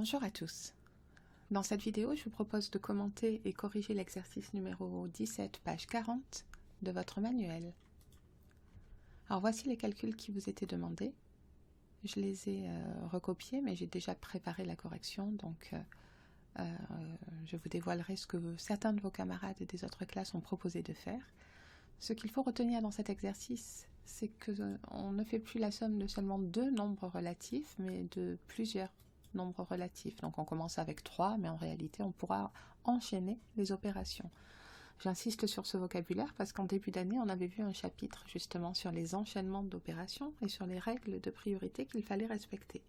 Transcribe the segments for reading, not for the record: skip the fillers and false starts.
Bonjour à tous. Dans cette vidéo, je vous propose de commenter et corriger l'exercice numéro 17, page 40 de votre manuel. Alors voici les calculs qui vous étaient demandés. Je les ai recopiés, mais j'ai déjà préparé la correction, donc je vous dévoilerai ce que certains de vos camarades des autres classes ont proposé de faire. Ce qu'il faut retenir dans cet exercice, c'est qu'on ne fait plus la somme de seulement deux nombres relatifs, mais de plusieurs nombres relatifs. Donc on commence avec 3, mais en réalité on pourra enchaîner les opérations. J'insiste sur ce vocabulaire parce qu'en début d'année, on avait vu un chapitre justement sur les enchaînements d'opérations et sur les règles de priorité qu'il fallait respecter.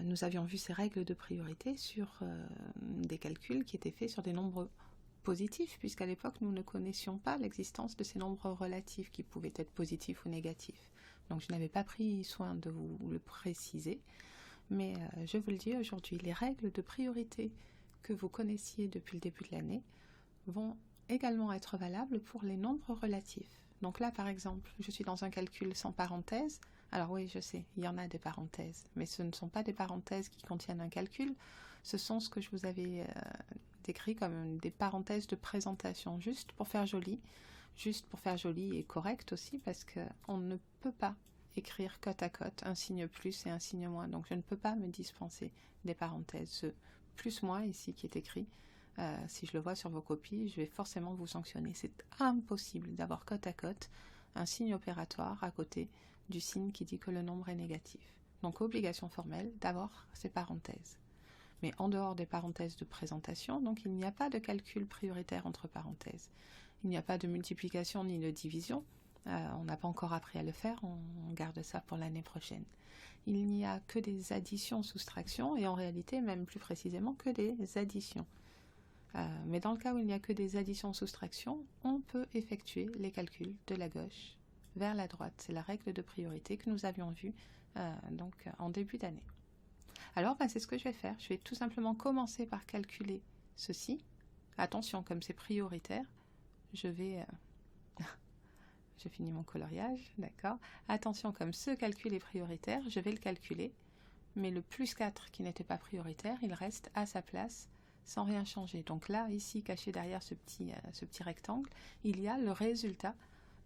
Nous avions vu ces règles de priorité sur des calculs qui étaient faits sur des nombres positifs, puisqu'à l'époque, nous ne connaissions pas l'existence de ces nombres relatifs qui pouvaient être positifs ou négatifs. Donc je n'avais pas pris soin de vous le préciser, mais je vous le dis aujourd'hui, les règles de priorité que vous connaissiez depuis le début de l'année vont également être valables pour les nombres relatifs. Donc là, par exemple, je suis dans un calcul sans parenthèse. Alors oui, je sais, il y en a des parenthèses, mais ce ne sont pas des parenthèses qui contiennent un calcul, ce sont ce que je vous avais décrit comme des parenthèses de présentation, juste pour faire joli et correct aussi, parce qu'on ne peut pas écrire côte à côte un signe plus et un signe moins, donc je ne peux pas me dispenser des parenthèses. Ce plus moins ici qui est écrit, si je le vois sur vos copies, je vais forcément vous sanctionner. C'est impossible d'avoir côte à côte un signe opératoire à côté du signe qui dit que le nombre est négatif. Donc obligation formelle d'avoir ces parenthèses. Mais en dehors des parenthèses de présentation, donc il n'y a pas de calcul prioritaire entre parenthèses. Il n'y a pas de multiplication ni de division. On n'a pas encore appris à le faire, on garde ça pour l'année prochaine. Il n'y a que des additions, soustractions, et en réalité, même plus précisément, que des additions. Mais dans le cas où il n'y a que des additions, soustractions, on peut effectuer les calculs de la gauche vers la droite. C'est la règle de priorité que nous avions vue en début d'année. Alors, c'est ce que je vais faire. Je vais tout simplement commencer par calculer ceci. Attention, comme c'est prioritaire, je vais... je finis mon coloriage, d'accord. Attention, comme ce calcul est prioritaire, je vais le calculer. Mais le plus 4 qui n'était pas prioritaire, il reste à sa place sans rien changer. Donc là, ici, caché derrière ce petit rectangle, il y a le résultat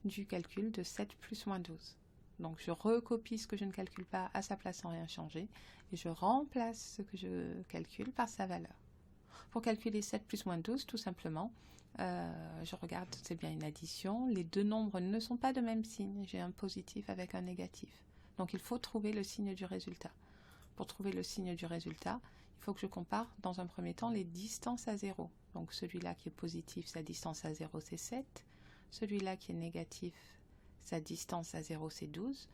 du calcul de 7 plus moins 12. Donc je recopie ce que je ne calcule pas à sa place sans rien changer, et je remplace ce que je calcule par sa valeur. Pour calculer 7 plus moins 12, tout simplement, je regarde, c'est bien une addition, les deux nombres ne sont pas de même signe, j'ai un positif avec un négatif. Donc il faut trouver le signe du résultat. Pour trouver le signe du résultat, il faut que je compare dans un premier temps les distances à 0. Donc celui-là qui est positif, sa distance à 0 c'est 7. Celui-là qui est négatif, sa distance à 0 c'est 12.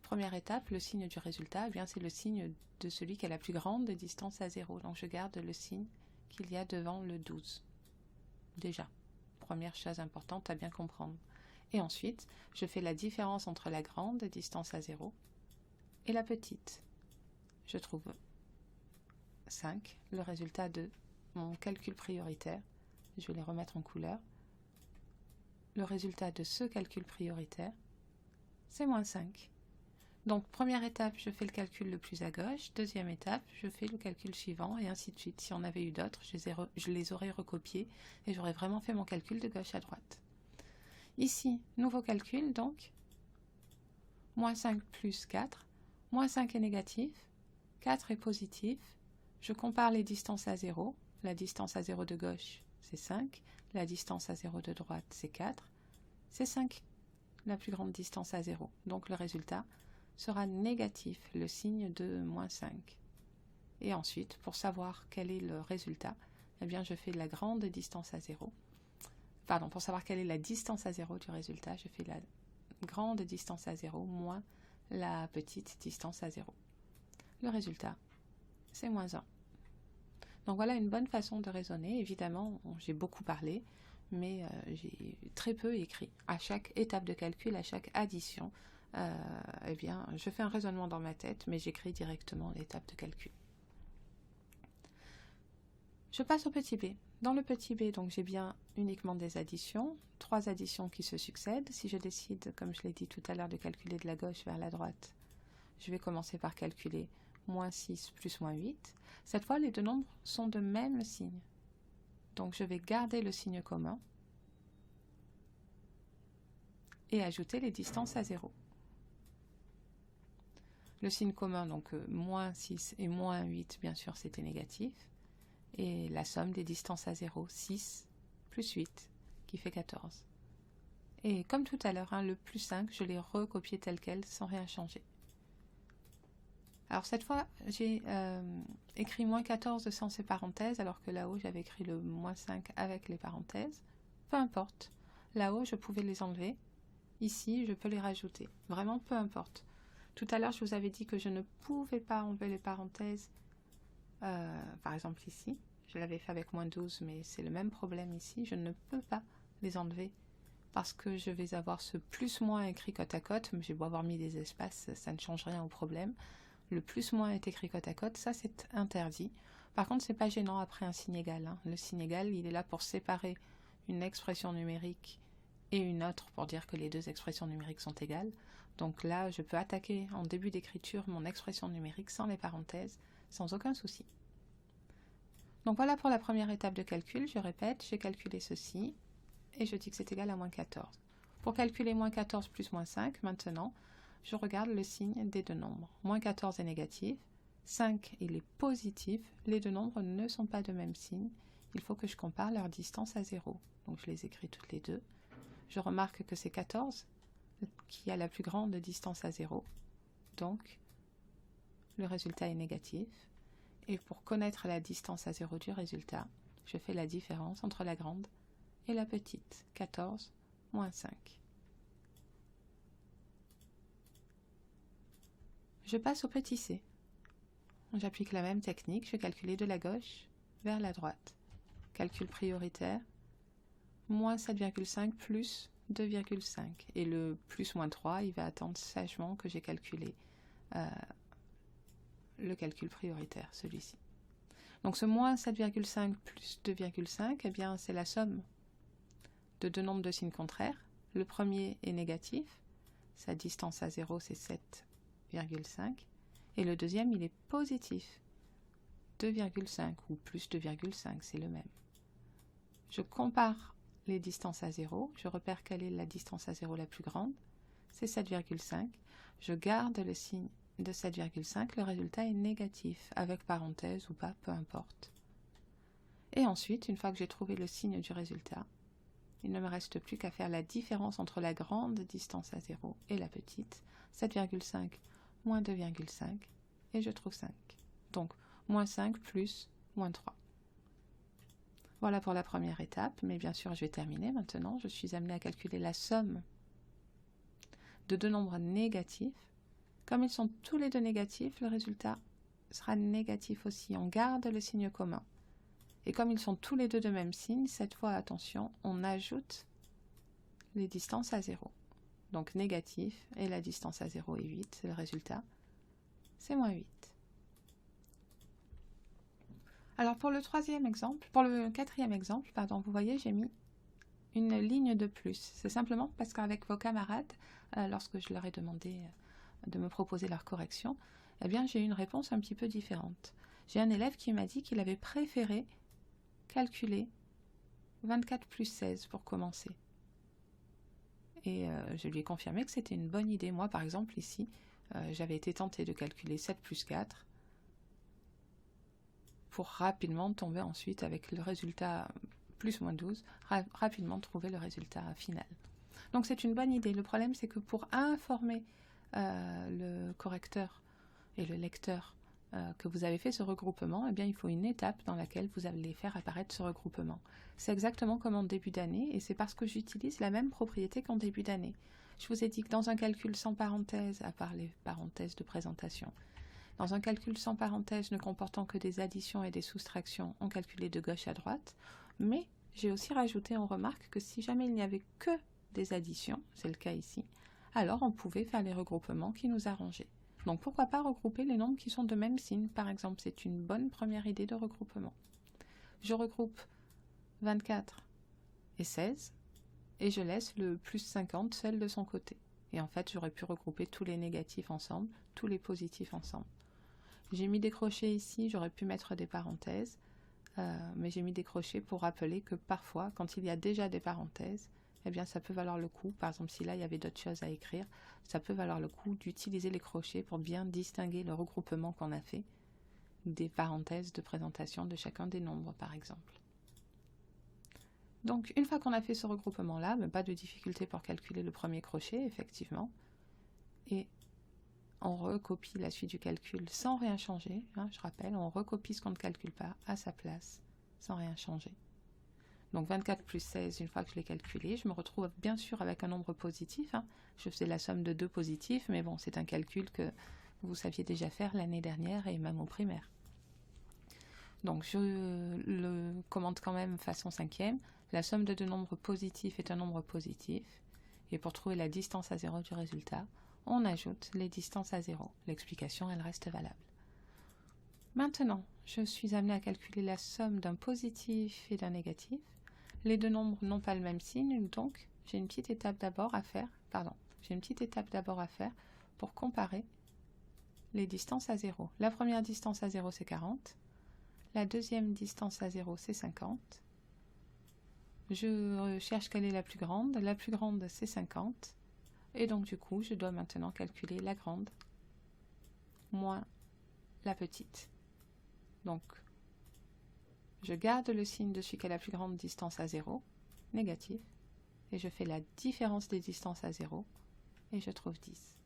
Première étape, le signe du résultat, c'est le signe de celui qui a la plus grande distance à 0. Donc je garde le signe qu'il y a devant le 12. Déjà, première chose importante à bien comprendre. Et ensuite, je fais la différence entre la grande distance à 0 et la petite. Je trouve 5, le résultat de mon calcul prioritaire. Je vais les remettre en couleur. Le résultat de ce calcul prioritaire, c'est moins 5. Donc, première étape, je fais le calcul le plus à gauche. Deuxième étape, je fais le calcul suivant, et ainsi de suite. Si on avait eu d'autres, je les aurais recopiés, et j'aurais vraiment fait mon calcul de gauche à droite. Ici, nouveau calcul, donc, moins 5 plus 4. Moins 5 est négatif, 4 est positif. Je compare les distances à 0. La distance à 0 de gauche, c'est 5. La distance à 0 de droite, c'est 4. C'est 5, la plus grande distance à 0. Donc le résultat sera négatif, le signe de moins 5. Et ensuite, pour savoir quel est le résultat, je fais la grande distance à 0. Pardon, pour savoir quelle est la distance à 0 du résultat, je fais la grande distance à 0 moins la petite distance à 0. Le résultat, c'est moins 1. Donc voilà une bonne façon de raisonner. Évidemment, j'ai beaucoup parlé, mais j'ai très peu écrit. À chaque étape de calcul, à chaque addition, je fais un raisonnement dans ma tête, mais j'écris directement l'étape de calcul. Je passe au petit b. Dans le petit b, donc j'ai bien uniquement des additions, 3 additions qui se succèdent. Si je décide, comme je l'ai dit tout à l'heure, de calculer de la gauche vers la droite, je vais commencer par calculer moins 6 plus moins 8. Cette fois, les deux nombres sont de même signe. Donc, je vais garder le signe commun et ajouter les distances à 0. Le signe commun, donc moins 6 et moins 8, bien sûr, c'était négatif. Et la somme des distances à 0, 6 plus 8, qui fait 14. Et comme tout à l'heure, le plus 5, je l'ai recopié tel quel, sans rien changer. Alors cette fois, j'ai écrit moins 14 sans ces parenthèses, alors que là-haut, j'avais écrit le moins 5 avec les parenthèses. Peu importe. Là-haut, je pouvais les enlever. Ici, je peux les rajouter. Vraiment, peu importe. Tout à l'heure, je vous avais dit que je ne pouvais pas enlever les parenthèses. Par exemple ici, je l'avais fait avec moins 12, mais c'est le même problème ici. Je ne peux pas les enlever parce que je vais avoir ce plus-moins écrit côte à côte. Mais j'ai beau avoir mis des espaces, ça ne change rien au problème. Le plus-moins est écrit côte à côte, ça c'est interdit. Par contre, c'est pas gênant après un signe égal. Le signe égal, il est là pour séparer une expression numérique et une autre pour dire que les deux expressions numériques sont égales. Donc là, je peux attaquer en début d'écriture mon expression numérique sans les parenthèses, sans aucun souci. Donc voilà pour la première étape de calcul. Je répète, j'ai calculé ceci et je dis que c'est égal à moins 14. Pour calculer moins 14 plus moins 5, maintenant, je regarde le signe des deux nombres. Moins 14 est négatif, 5 il est positif, les deux nombres ne sont pas de même signe. Il faut que je compare leur distance à 0. Donc je les écris toutes les deux. Je remarque que c'est 14 qui a la plus grande distance à 0. Donc, le résultat est négatif. Et pour connaître la distance à 0 du résultat, je fais la différence entre la grande et la petite. 14 moins 5. Je passe au petit c. J'applique la même technique, je vais calculer de la gauche vers la droite. Calcul prioritaire, moins 7,5 plus 2,5. Et le plus moins 3, il va attendre sagement que j'ai calculé le calcul prioritaire, celui-ci. Donc ce moins 7,5 plus 2,5, eh bien c'est la somme de deux nombres de signes contraires. Le premier est négatif, sa distance à 0 c'est 7,5. Et le deuxième, il est positif, 2,5 ou plus 2,5, c'est le même. Je compare les distances à 0, je repère quelle est la distance à 0 la plus grande, c'est 7,5. Je garde le signe de 7,5, le résultat est négatif, avec parenthèse ou pas, peu importe. Et ensuite, une fois que j'ai trouvé le signe du résultat, il ne me reste plus qu'à faire la différence entre la grande distance à 0 et la petite, 7,5 moins 2,5, et je trouve 5. Donc, moins 5 plus moins 3. Voilà pour la première étape, mais bien sûr, je vais terminer maintenant. Je suis amenée à calculer la somme de deux nombres négatifs. Comme ils sont tous les deux négatifs, le résultat sera négatif aussi. On garde le signe commun. Et comme ils sont tous les deux de même signe, cette fois, attention, on ajoute les distances à 0. Donc négatif, et la distance à 0 est 8, le résultat, c'est moins 8. Alors pour le quatrième exemple, vous voyez, j'ai mis une ligne de plus. C'est simplement parce qu'avec vos camarades, lorsque je leur ai demandé de me proposer leur correction, eh bien j'ai eu une réponse un petit peu différente. J'ai un élève qui m'a dit qu'il avait préféré calculer 24 plus 16 pour commencer. Et je lui ai confirmé que c'était une bonne idée. Moi, par exemple, ici, j'avais été tentée de calculer 7 plus 4 pour rapidement tomber ensuite avec le résultat plus moins 12, rapidement trouver le résultat final. Donc c'est une bonne idée. Le problème, c'est que pour informer le correcteur et le lecteur que vous avez fait ce regroupement, eh bien, il faut une étape dans laquelle vous allez faire apparaître ce regroupement. C'est exactement comme en début d'année, et c'est parce que j'utilise la même propriété qu'en début d'année. Je vous ai dit que dans un calcul sans parenthèse, à part les parenthèses de présentation, dans un calcul sans parenthèse ne comportant que des additions et des soustractions, on calculait de gauche à droite, mais j'ai aussi rajouté en remarque que si jamais il n'y avait que des additions, c'est le cas ici, alors on pouvait faire les regroupements qui nous arrangeaient. Donc pourquoi pas regrouper les nombres qui sont de même signe, par exemple, c'est une bonne première idée de regroupement. Je regroupe 24 et 16, et je laisse le plus 50 seul de son côté. Et en fait, j'aurais pu regrouper tous les négatifs ensemble, tous les positifs ensemble. J'ai mis des crochets ici, j'aurais pu mettre des parenthèses, mais j'ai mis des crochets pour rappeler que parfois, quand il y a déjà des parenthèses, eh bien ça peut valoir le coup, par exemple si là il y avait d'autres choses à écrire, ça peut valoir le coup d'utiliser les crochets pour bien distinguer le regroupement qu'on a fait des parenthèses de présentation de chacun des nombres par exemple. Donc une fois qu'on a fait ce regroupement là, pas de difficulté pour calculer le premier crochet effectivement, et on recopie la suite du calcul sans rien changer, je rappelle, on recopie ce qu'on ne calcule pas à sa place sans rien changer. Donc 24 plus 16, une fois que je l'ai calculé, je me retrouve bien sûr avec un nombre positif. Je faisais la somme de 2 positifs, mais bon, c'est un calcul que vous saviez déjà faire l'année dernière et même au primaire. Donc je le commente quand même façon cinquième. La somme de deux nombres positifs est un nombre positif. Et pour trouver la distance à 0 du résultat, on ajoute les distances à 0. L'explication, elle reste valable. Maintenant, je suis amenée à calculer la somme d'un positif et d'un négatif. Les deux nombres n'ont pas le même signe, donc j'ai une petite étape d'abord à faire, pour comparer les distances à 0. La première distance à 0, c'est 40. La deuxième distance à 0, c'est 50. Je cherche quelle est la plus grande. La plus grande, c'est 50. Et donc, du coup, je dois maintenant calculer la grande moins la petite. Donc, je garde le signe de celui qui a la plus grande distance à 0, négatif, et je fais la différence des distances à 0, et je trouve 10.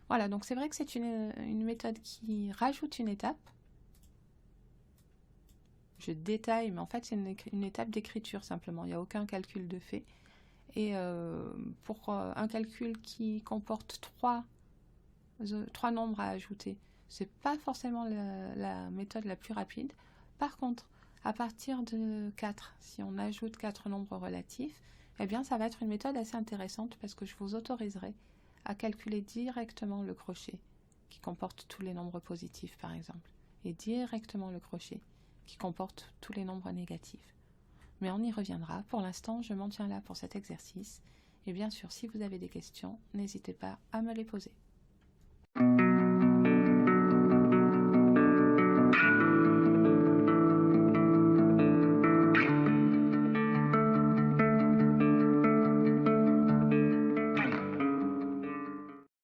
Voilà, donc c'est vrai que c'est une méthode qui rajoute une étape. Je détaille, mais en fait c'est une étape d'écriture simplement, il n'y a aucun calcul de fait. Et pour un calcul qui comporte trois nombres à ajouter, c'est pas forcément la méthode la plus rapide. Par contre, à partir de 4, si on ajoute 4 nombres relatifs, eh bien ça va être une méthode assez intéressante parce que je vous autoriserai à calculer directement le crochet qui comporte tous les nombres positifs par exemple, et directement le crochet qui comporte tous les nombres négatifs. Mais on y reviendra. Pour l'instant, je m'en tiens là pour cet exercice. Et bien sûr, si vous avez des questions, n'hésitez pas à me les poser.